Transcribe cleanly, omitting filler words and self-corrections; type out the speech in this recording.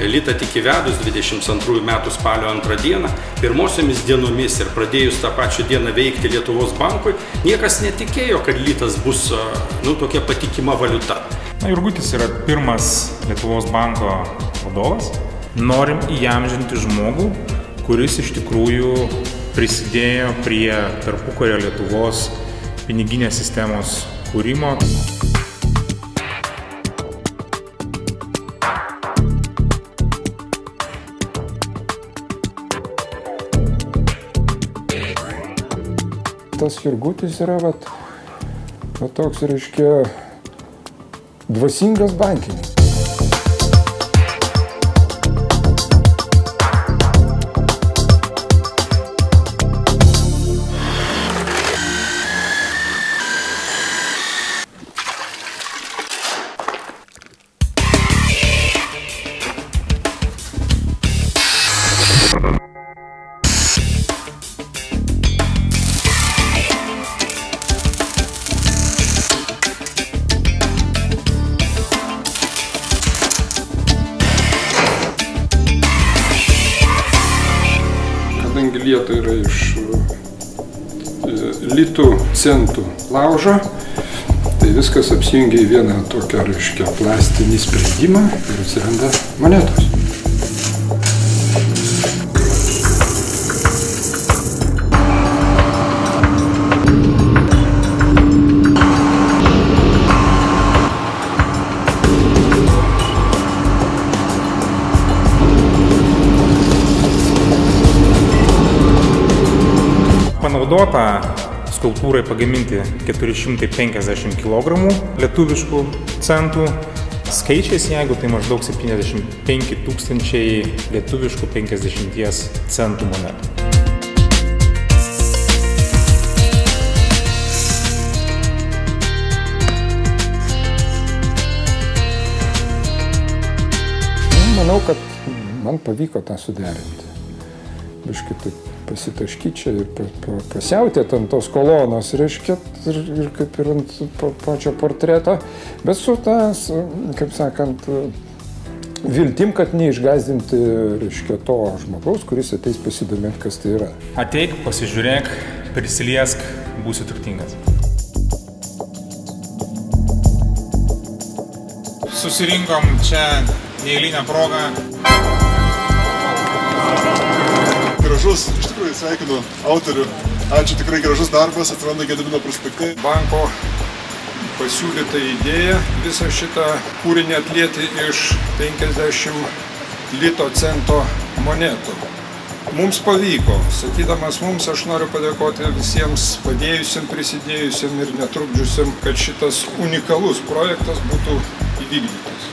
litą tik įvedus 22 metų spalio 2 dieną, pirmosiomis dienomis ir pradėjus tą pačią dieną veikti Lietuvos bankui, niekas netikėjo, kad litas bus tokia patikima valiuta. Jurgutis yra pirmas Lietuvos banko vadovas. Norim įamžinti žmogų, kuris iš tikrųjų prisidėjo prie tarpukario Lietuvos piniginės sistemos kūrimo. Tas Jurgutis yra toks, reiškia, dvasingas bankininkas. Kadangi lieta yra iš litų centų laužo, tai viskas apsijungia į vieną tokią, reiškia, plastinį sprendimą ir atsiranda monetos. Panaudota skulptūrai pagaminti 450 kg lietuviškų centų. Skaičiais, jeigu tai maždaug 75 000 lietuviškų 50 centų monetų. Manau, kad man pavyko tą suderinti. Biškai taip pasitaškyti čia ir pasiautėti ant tos kolonos, reiškia, ir kaip ir ant pačio portreto, bet su tas, kaip sakant, viltim, kad neišgąsdinti, reiškia, to žmogaus, kuris ateis pasidomėti, kas tai yra. Ateik, pasižiūrėk, prisiliesk, būsi turtingas. Susirinkom čia neeilinę progą. Gražus, iš tikrųjų sveikinu autorių. Ačiū, tikrai gražus darbas, atranda Gedimino prospekte. Banko pasiūlyta idėja visą šitą kūrinį atlieti iš 50 lito cento monetų. Mums pavyko. Sakydamas mums, aš noriu padėkoti visiems padėjusiem, prisidėjusiem ir netrukdžiusiem, kad šitas unikalus projektas būtų įvykdytas.